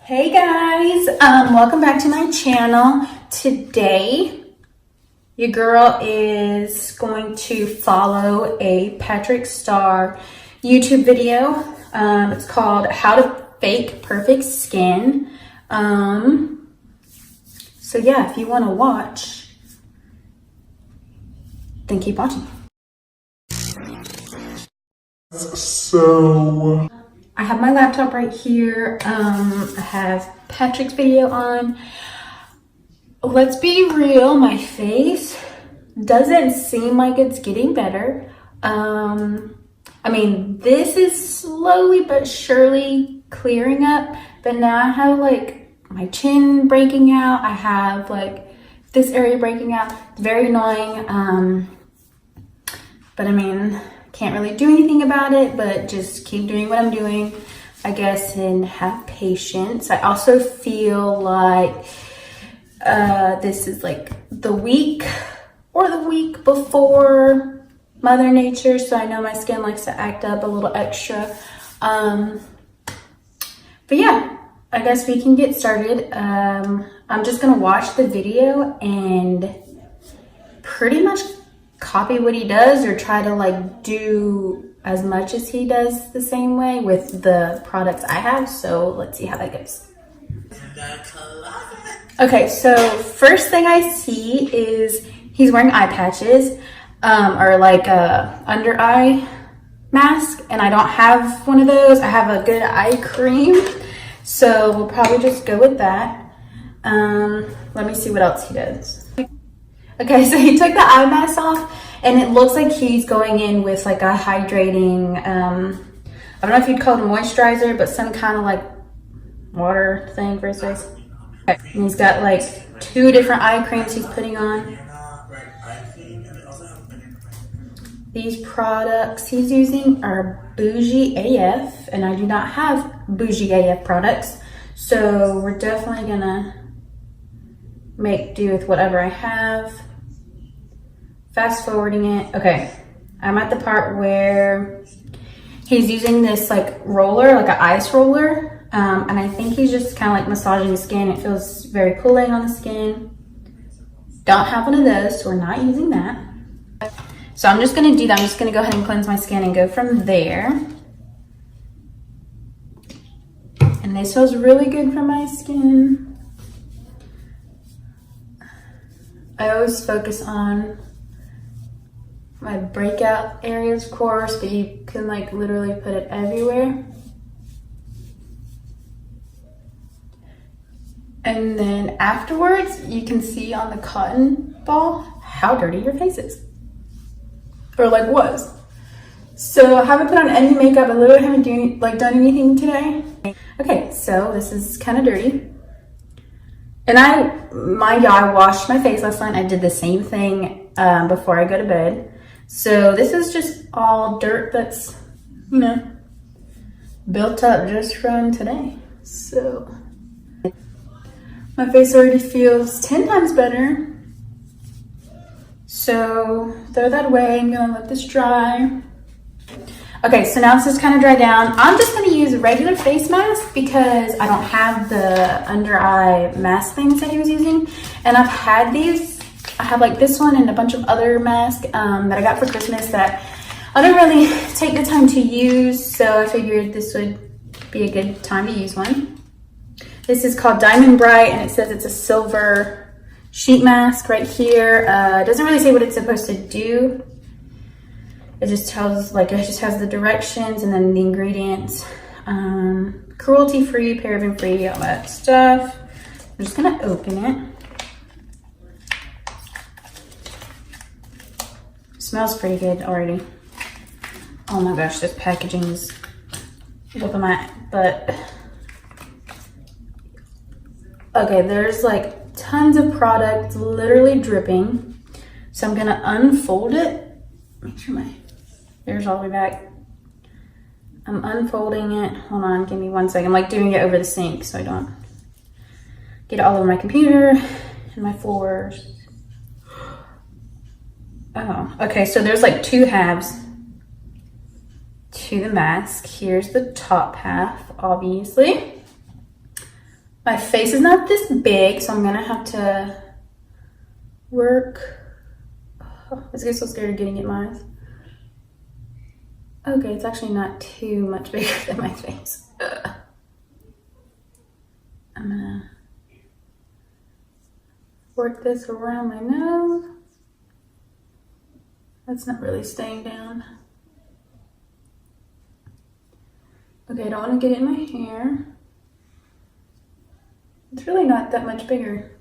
Hey guys, welcome back to my channel. Today, your girl is going to follow a Patrickstarrr YouTube video. It's called How to Fake Perfect Skin. So yeah, if you want to watch, then keep watching. So I have my laptop right here. I have Patrick's video on. Let's be real, my face doesn't seem like it's getting better. I mean, this is slowly but surely clearing up, but now I have like my chin breaking out. I have like this area breaking out. It's very annoying. But I mean, can't really do anything about it, but just keep doing what I'm doing, I guess, and have patience. I also feel like this is like the week or the week before Mother Nature, so I know my skin likes to act up a little extra. But yeah, I guess we can get started. I'm just gonna watch the video and pretty much copy what he does, or try to like do as much as he does the same way with the products I have. So let's see how that goes. Okay, so first thing I see is he's wearing eye patches, or like a under eye mask, and I don't have one of those. I have a good eye cream, so we'll probably just go with that. Let me see what else he does. Okay, so he took the eye mask off, and it looks like he's going in with like a hydrating, I don't know if you'd call it a moisturizer, but some kind of like water thing for his face. Okay. And he's got like 2 different eye creams he's putting on. These products he's using are bougie AF, and I do not have bougie AF products, so we're definitely gonna make do with whatever I have. Fast forwarding it. Okay, I'm at the part where he's using this like roller, like an ice roller, and I think he's just kind of like massaging the skin. It feels very cooling on the skin. Don't have one of those, so we're not using that. So I'm just gonna do that. I'm just gonna go ahead and cleanse my skin and go from there. And this feels really good for my skin. I always focus on my breakout areas, of course, but you can like literally put it everywhere. And then afterwards, you can see on the cotton ball how dirty your face is, or like was. So I haven't put on any makeup. I literally haven't done anything today. Okay, so this is kind of dirty. And mind you, I washed my face last night. I did the same thing before I go to bed. So this is just all dirt that's, you know, built up just from today. So my face already feels 10 times better. So throw that away. I'm gonna let this dry. Okay, so now this is kind of dry down. I'm just gonna use a regular face mask because I don't have the under eye mask things that he was using. And I've had these. I have like this one and a bunch of other masks that I got for Christmas that I don't really take the time to use. So I figured this would be a good time to use one. This is called Diamond Bright, and it says it's a silver sheet mask right here. It doesn't really say what it's supposed to do. It just tells, like, it just has the directions and then the ingredients. Cruelty-free, paraben-free, all that stuff. I'm just gonna open it. Smells pretty good already. Oh my gosh, this packaging is whooping my butt. Okay, there's like tons of product literally dripping. So I'm gonna unfold it. Make sure my hair's all the way back. I'm unfolding it. Hold on, give me 1 second. I'm like doing it over the sink so I don't get it all over my computer and my floors. Oh, okay, so there's like 2 halves to the mask. Here's the top half, obviously. My face is not this big, so I'm gonna have to work. Oh, I get so scared of getting it in my eyes. Okay, it's actually not too much bigger than my face. I'm gonna work this around my nose. That's not really staying down. Okay, I don't want to get it in my hair. It's really not that much bigger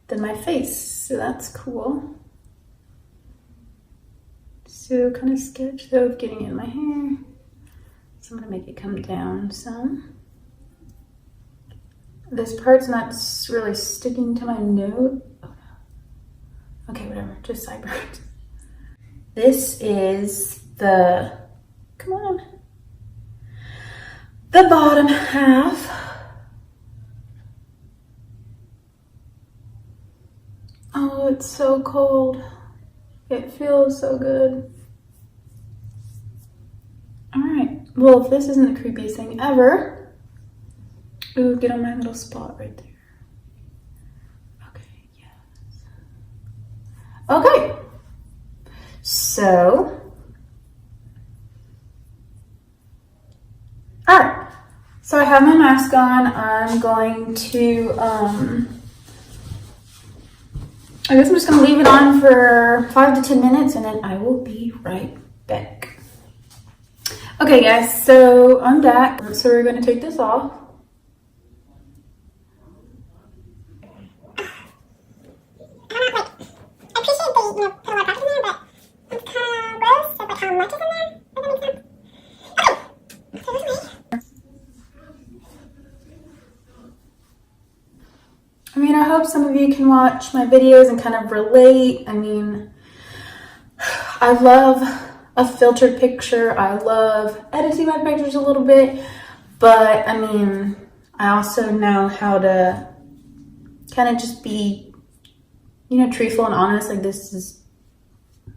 than my face, so that's cool. So kind of sketch though of getting it in my hair. So I'm gonna make it come down some. This part's not really sticking to my nose. Okay, whatever, just sideburns. This is the, come on, the bottom half. Oh, it's so cold. It feels so good. All right, well, if this isn't the creepiest thing ever, ooh, get on my little spot right there. Okay, yes. Okay, so, all right, so I have my mask on. I'm going to, I guess I'm just gonna leave it on for 5 to 10 minutes and then I will be right back. Okay guys, so I'm back. So we're gonna take this off. I mean, I hope some of you can watch my videos and kind of relate. I mean, I love a filtered picture. I love editing my pictures a little bit, but I mean, I also know how to kind of just be, you know, truthful and honest. Like, this is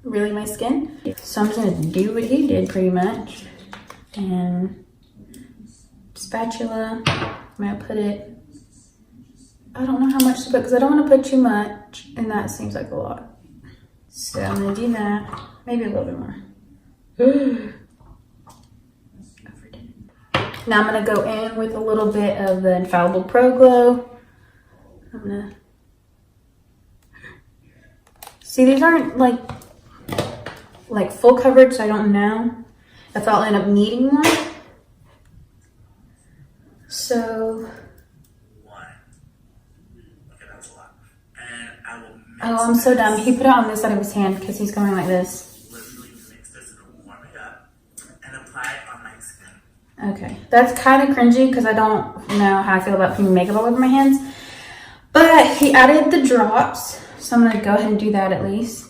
really my skin. So I'm just gonna do what he did pretty much. And spatula, I'm gonna put it, I don't know how much to put because I don't want to put too much, and that seems like a lot. So I'm gonna do that, maybe a little bit more. Now I'm gonna go in with a little bit of the Infallible Pro Glow. I'm gonna see, these aren't like full coverage, so I don't know if I'll end up needing one. So. Oh, I'm so dumb. He put it on this side of his hand because he's going like this. Literally mix this and warm it up and apply it on my skin. Okay, that's kind of cringy because I don't know how I feel about putting makeup all over my hands. But he added the drops, so I'm gonna go ahead and do that at least.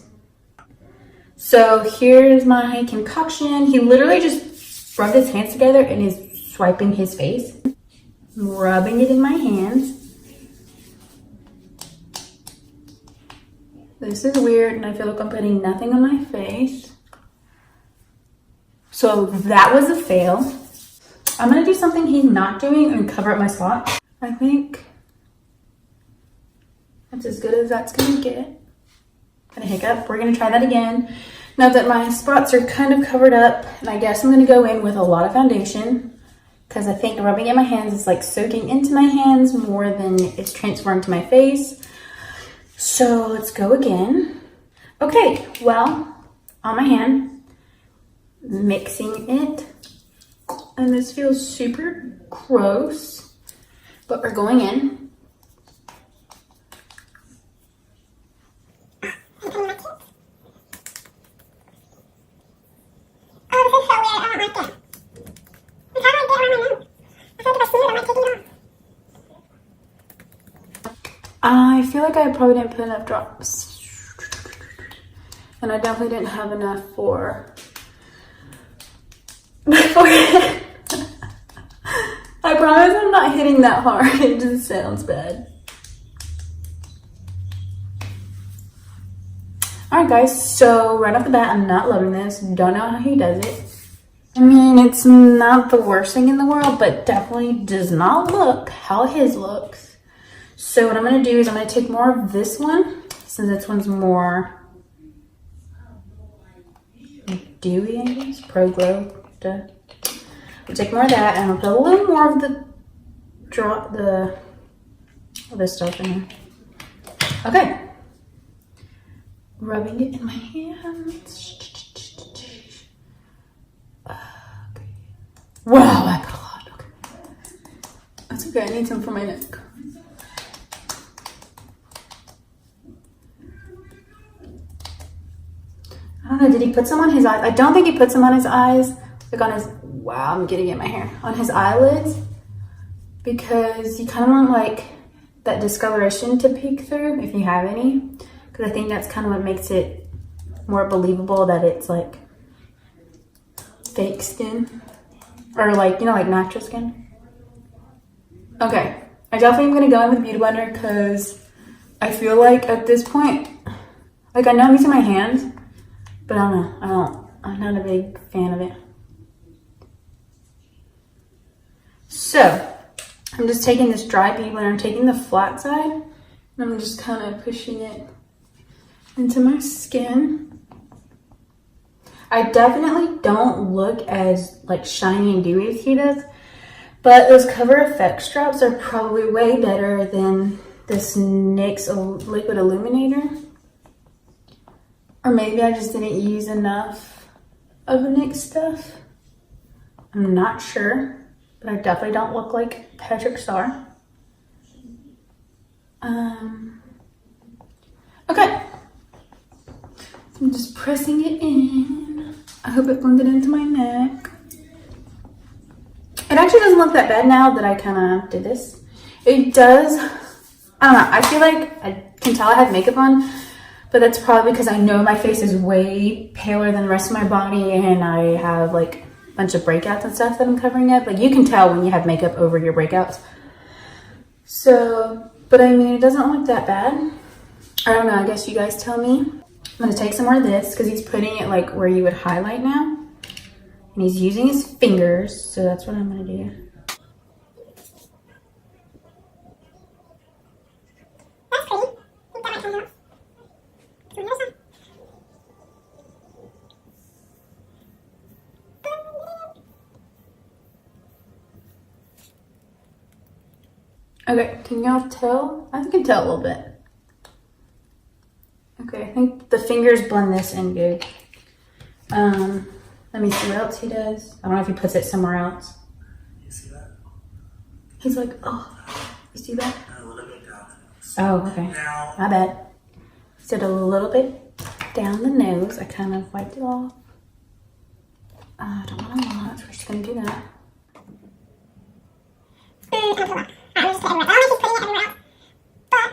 So here's my concoction. He literally just rubbed his hands together and is swiping his face. I'm rubbing it in my hands. This is weird, and I feel like I'm putting nothing on my face. So that was a fail. I'm gonna do something he's not doing and cover up my spot. I think that's as good as that's gonna get. Gonna hiccup, we're gonna try that again. Now that my spots are kind of covered up, and I guess I'm gonna go in with a lot of foundation because I think rubbing in my hands is like soaking into my hands more than it's transferring to my face. So let's go again. Okay, well, on my hand, mixing it. And this feels super gross, but we're going in. I feel like I probably didn't put enough drops. And I definitely didn't have enough for my forehead. I promise I'm not hitting that hard. It just sounds bad. Alright guys, so right off the bat, I'm not loving this. Don't know how he does it. I mean, it's not the worst thing in the world, but definitely does not look how his looks. So what I'm going to do is I'm going to take more of this one, since this one's more dewy, I guess, Pro Glow. We'll take more of that, and I'll put a little more of this stuff in here. Okay. Rubbing it in my hands. Okay. Wow, I put a lot. Okay. That's okay, I need some for my neck. I don't know, did he put some on his eyes? I don't think he put some on his eyes. Like on his, wow, I'm getting it in my hair. On his eyelids. Because you kind of want like that discoloration to peek through, if you have any. Because I think that's kind of what makes it more believable that it's like fake skin. Or like, you know, like natural skin. Okay, I definitely am going to go in with Beauty Blender because I feel like at this point, like I know I'm using my hands, but I don't know, I'm not a big fan of it. So, I'm just taking this dry Beauty Blender, I'm taking the flat side, and I'm just kind of pushing it into my skin. I definitely don't look as like shiny and dewy as he does, but those Cover FX drops are probably way better than this NYX Liquid Illuminator. Or maybe I just didn't use enough of the NYX stuff. I'm not sure, but I definitely don't look like Patrickstarrr. Okay. I'm just pressing it in. I hope it blended into my neck. It actually doesn't look that bad now that I kind of did this. It does, I don't know, I feel like I can tell I had makeup on, but that's probably because I know my face is way paler than the rest of my body and I have like a bunch of breakouts and stuff that I'm covering up. Like you can tell when you have makeup over your breakouts. So, but I mean, it doesn't look that bad. I don't know, I guess you guys tell me. I'm gonna take some more of this because he's putting it like where you would highlight now. And he's using his fingers, so that's what I'm gonna do. That's pretty. I think that might come out. Okay, can y'all tell? I can tell a little bit. Okay, I think the fingers blend this in good. Let me see what else he does. I don't know if he puts it somewhere else. You see that? He's like, oh, you see that? A little bit down. Oh, okay. Now, My bad. He did a little bit down the nose. I kind of wiped it off. I don't want a lot, so we're just gonna do that. I'm just putting it everywhere else. But I'm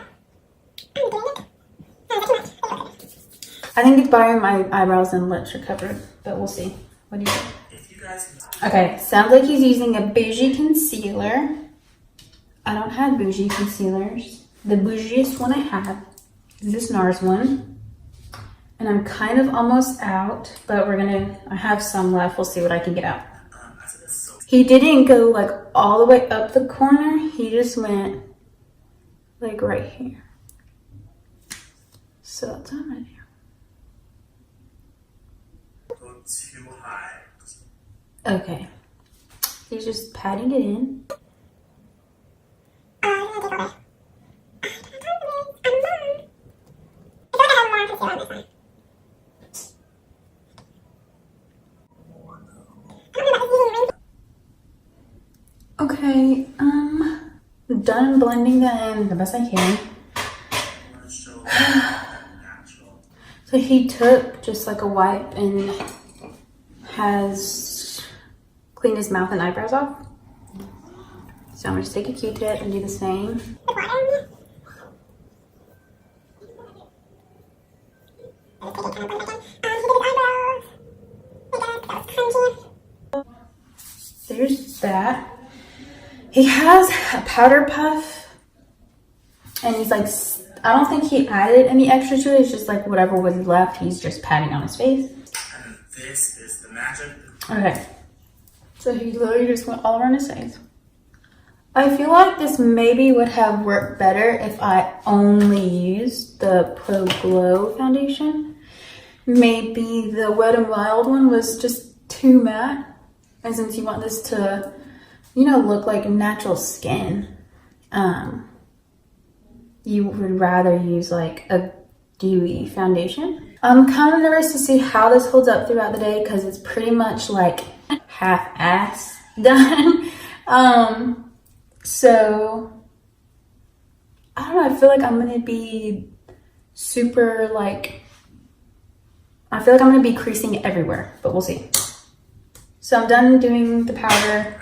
doing it. I think it's by my eyebrows and lips are covered, but we'll see. What do you think? if you guys, Okay, sounds like he's using a bougie concealer. I don't have bougie concealers. The bougiest one I have is this NARS one. And I'm kind of almost out, but I have some left. We'll see what I can get out. I said this so He didn't go like all the way up the corner. He just went like right here. So that's what I'm gonna do. go too high. Okay. He's just patting it in. I'm gonna take away. I feel like I have more concealer on this side. Okay, done blending that in the best I can. I want to show natural. So he took just like a wipe and has cleaned his mouth and eyebrows off. So I'm gonna just take a Q-tip and do the same. There's that. He has a powder puff and he's like, I don't think he added any extra to it. It's just like whatever was left, he's just patting on his face. And this is the magic. Okay, So he literally just went all around his face. I feel like this maybe would have worked better if I only used the Pro Glow foundation. Maybe the Wet and Wild one was just too matte. And since you want this to, you know, look like natural skin, you would rather use like a dewy foundation. I'm kind of nervous to see how this holds up throughout the day because it's pretty much like half-ass done. So I don't know, I feel like I'm gonna be super like, I feel like I'm gonna be creasing everywhere, but we'll see. So I'm done doing the powder.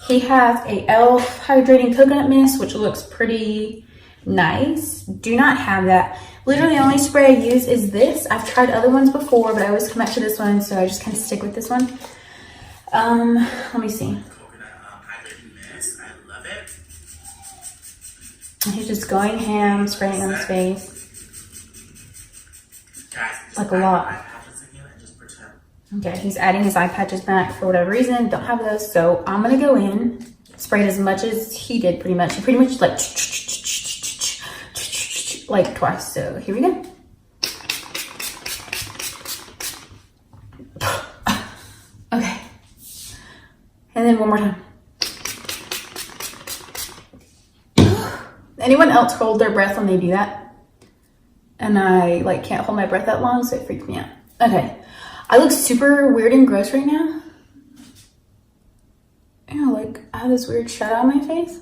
He has a e.l.f. hydrating coconut mist, which looks pretty nice. Do not have that. Literally the only spray I use is this. I've tried other ones before, but I always come back to this one, so I just kind of stick with this one. Let me see. And he's just going ham, spraying on his face. Like a lot. Okay, he's adding his eye patches back for whatever reason. Don't have those, so I'm gonna go in, spray it as much as he did pretty much. He pretty much like twice, so here we go. Okay. And then one more time. Anyone else hold their breath when they do that? And I like can't hold my breath that long, so it freaks me out. Okay. I look super weird and gross right now. You know, like I have this weird shadow on my face.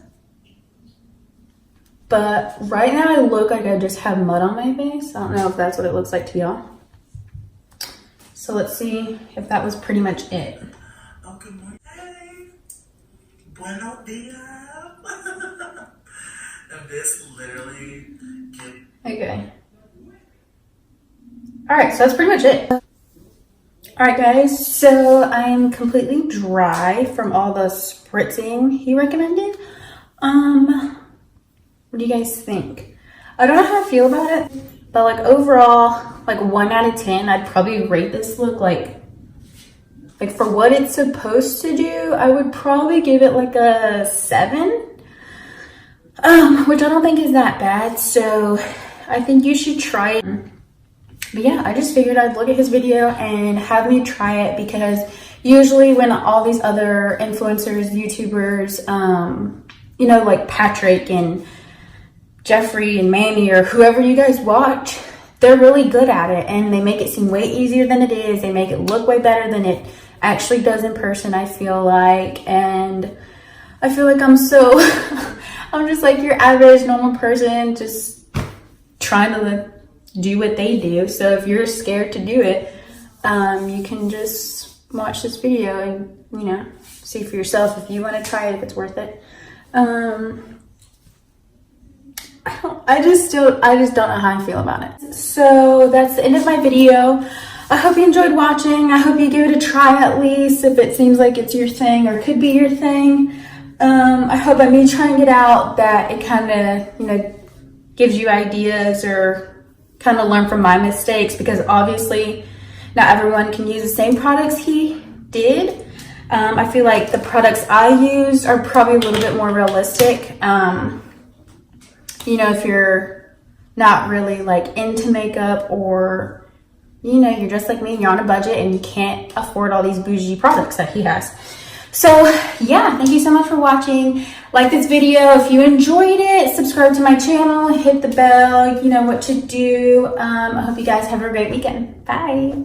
But right now I look like I just have mud on my face. I don't know if that's what it looks like to y'all. So let's see if that was pretty much it. Oh, good morning. Hey. Buenos dias. And this literally Okay. Alright, so that's pretty much it. Alright guys, so I'm completely dry from all the spritzing he recommended. What do you guys think? I don't know how I feel about it, but like overall, like 1 out of 10, I'd probably rate this look like for what it's supposed to do, I would probably give it like a 7. Which I don't think is that bad, so I think you should try it. But yeah, I just figured I'd look at his video and have me try it because usually when all these other influencers, YouTubers, you know, like Patrick and Jeffrey and Manny or whoever you guys watch, they're really good at it and they make it seem way easier than it is. They make it look way better than it actually does in person, I feel like. And I feel like I'm so, I'm just like your average normal person just trying to do what they do. So if you're scared to do it, you can just watch this video and, you know, see for yourself if you want to try it, if it's worth it. I just don't know how I feel about it. So that's the end of my video. I hope you enjoyed watching. I hope you give it a try at least if it seems like it's your thing or could be your thing. I hope by me trying it out that it kind of, you know, gives you ideas or kind of learn from my mistakes, because obviously not everyone can use the same products he did. I feel like the products I used are probably a little bit more realistic. You know, if you're not really like into makeup or, you know, you're just like me and you're on a budget and you can't afford all these bougie products that he has. So yeah, thank you so much for watching. Like this video if you enjoyed it, subscribe to my channel, hit the bell, you know what to do. I hope you guys have a great weekend. Bye.